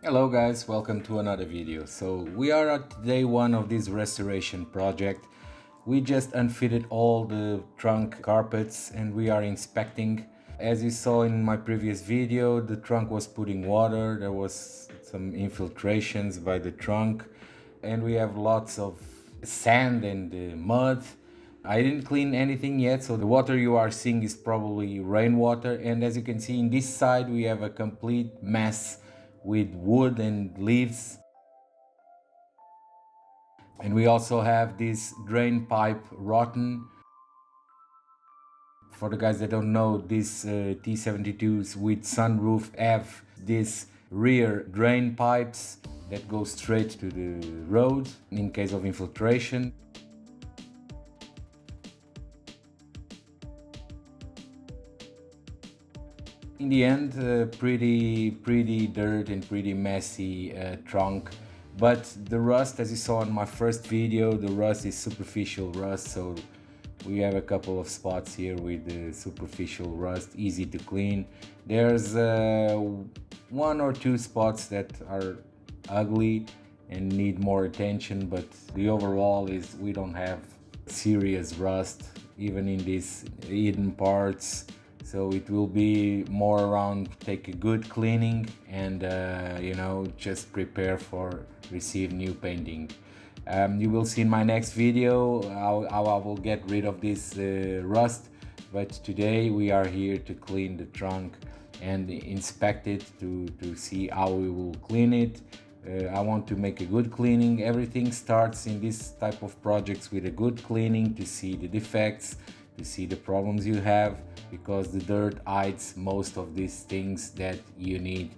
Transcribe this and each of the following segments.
Hello guys, welcome to another video. So we are at day one of this restoration project. We just unfitted all the trunk carpets and we are inspecting. As you saw in my previous video, the trunk was putting water, there was some infiltrations by the trunk, and we have lots of sand and mud. I didn't clean anything yet, so the water you are seeing is probably rainwater. And as you can see, in this side we have a complete mess with wood and leaves. And we also have this drain pipe rotten. For the guys that don't know, these T72s with sunroof have these rear drain pipes that go straight to the road in case of infiltration. In the end, pretty dirt and pretty messy trunk. But the rust, as you saw in my first video, the rust is superficial rust, so we have a couple of spots here with the superficial rust, easy to clean. There's one or two spots that are ugly and need more attention, but the overall is we don't have serious rust even in these hidden parts. So it will be more around take a good cleaning and just prepare for receive new painting. You will see in my next video how I will get rid of this rust, but today we are here to clean the trunk and inspect it to see how we will clean it. I want to make a good cleaning. Everything starts in this type of projects with a good cleaning to see the defects, to see the problems you have, because the dirt hides most of these things that you need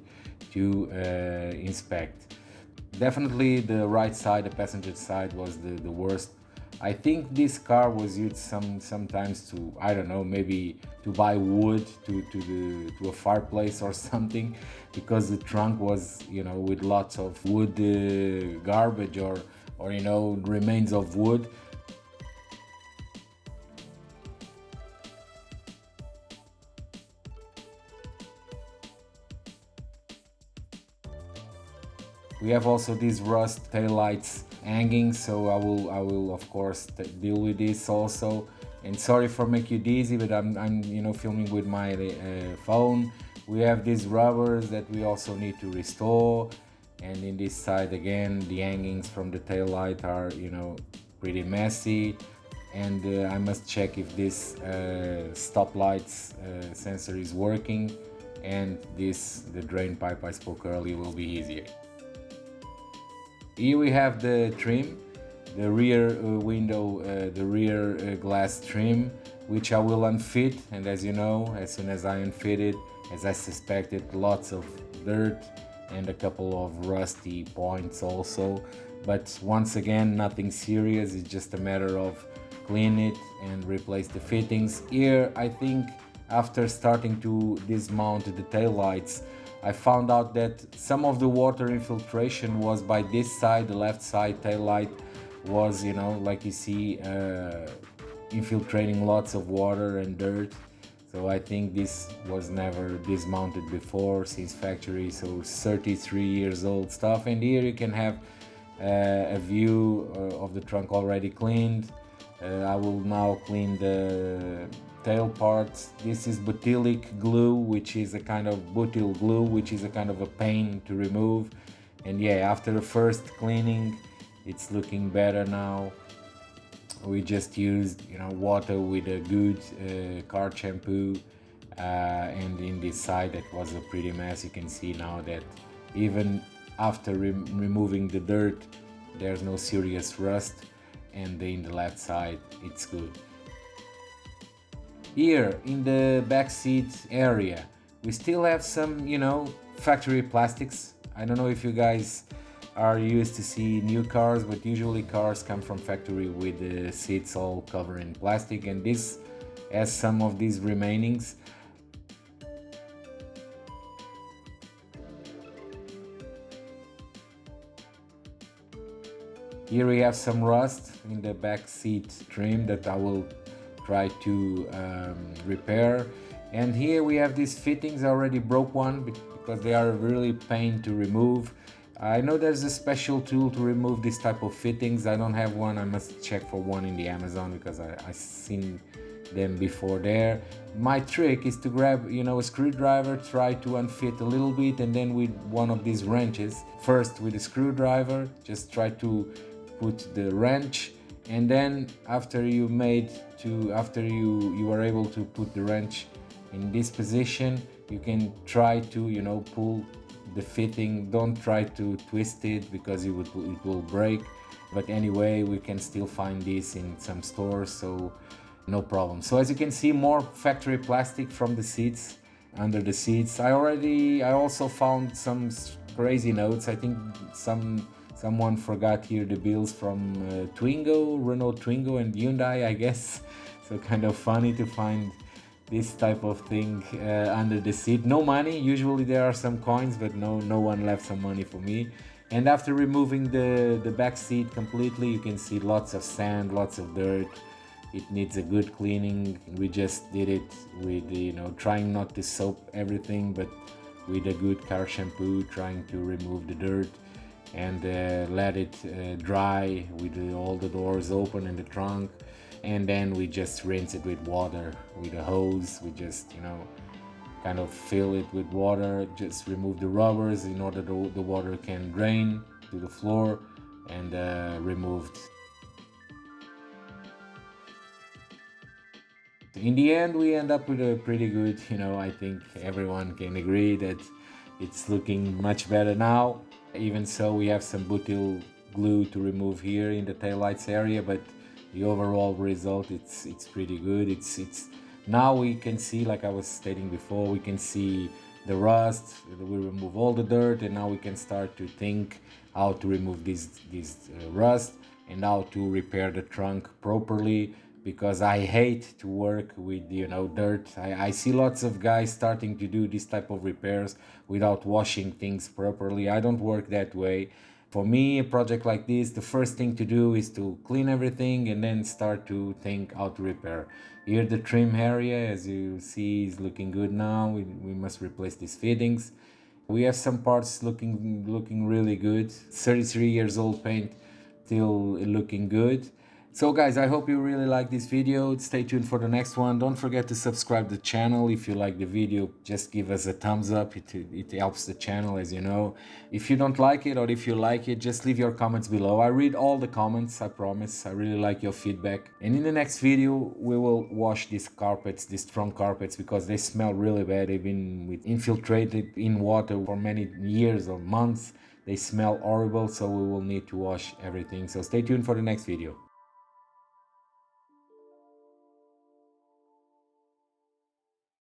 to inspect. Definitely the right side, the passenger side, was the worst. I think this car was used sometimes to, I don't know, maybe to buy wood to a fireplace or something, because the trunk was, with lots of wood garbage or remains of wood. We have also these rust taillights hanging, so I will of course deal with this also. And sorry for making you dizzy, but I'm filming with my phone. We have these rubbers that we also need to restore, and in this side again the hangings from the taillight are pretty messy. And I must check if this stoplights sensor is working, and the drain pipe I spoke earlier will be easier. Here we have the trim, the rear window, the rear glass trim, which I will unfit. And as you know, as soon as I unfit it, as I suspected, lots of dirt and a couple of rusty points also. But once again, nothing serious. It's just a matter of clean it and replace the fittings. Here, I think after starting to dismount the tail lights, I found out that some of the water infiltration was by this side, the left side tail light was, like you see, infiltrating lots of water and dirt. So I think this was never dismounted before since factory, so 33 years old stuff. And here you can have a view of the trunk already cleaned. I will now clean the tail parts. This is butylic glue, which is a kind of butyl glue, which is a kind of a pain to remove. And yeah, after the first cleaning, it's looking better now. We just used water with a good car shampoo, and in this side that was a pretty mess. You can see now that even after removing the dirt, there's no serious rust, and in the left side it's good. Here in the back seat area, we still have some, factory plastics. I don't know if you guys are used to see new cars, but usually cars come from factory with the seats all covered in plastic, and this has some of these remainings. Here we have some rust in the back seat trim that I will try to repair. And here we have these fittings. I already broke one because they are really pain to remove. I know there's a special tool to remove this type of fittings. I don't have one. I must check for one in the Amazon because I seen them before there. My trick is to grab, a screwdriver, try to unfit a little bit, and then with one of these wrenches, first with a screwdriver, just try to put the wrench, and then after you are able to put the wrench in this position, you can try to pull the fitting. Don't try to twist it because it will break, but anyway, we can still find this in some stores, so no problem. So as you can see, more factory plastic from the seats, under the seats. I also found some crazy notes. I think someone forgot here the bills from Renault Twingo and Hyundai, I guess. So kind of funny to find this type of thing under the seat. No money. Usually there are some coins, but no one left some money for me. And after removing the back seat completely, you can see lots of sand, lots of dirt. It needs a good cleaning. We just did it with trying not to soap everything, but with a good car shampoo, trying to remove the dirt and let it dry with all the doors open in the trunk. And then we just rinse it with water with a hose. We just kind of fill it with water, just remove the rubbers in order the water can drain to the floor, and removed. In the end, we end up with a pretty good, I think everyone can agree that it's looking much better now. Even so, we have some butyl glue to remove here in the taillights area, but the overall result, it's pretty good. It's now we can see, like I was stating before, we can see the rust. We remove all the dirt, and now we can start to think how to remove this rust and how to repair the trunk properly, because I hate to work with dirt. I see lots of guys starting to do this type of repairs without washing things properly. I don't work that way. For me, a project like this, the first thing to do is to clean everything and then start to think how to repair. Here the trim area, as you see, is looking good now. We must replace these fittings. We have some parts looking really good. 33 years old paint, still looking good. So guys, I hope you really like this video. Stay tuned for the next one. Don't forget to subscribe to the channel. If you like the video, just give us a thumbs up. It helps the channel, as you know. If you don't like it, or if you like it, just leave your comments below. I read all the comments, I promise. I really like your feedback. And in the next video, we will wash these carpets, these trunk carpets, because they smell really bad. They've been infiltrated in water for many years or months. They smell horrible, so we will need to wash everything. So stay tuned for the next video.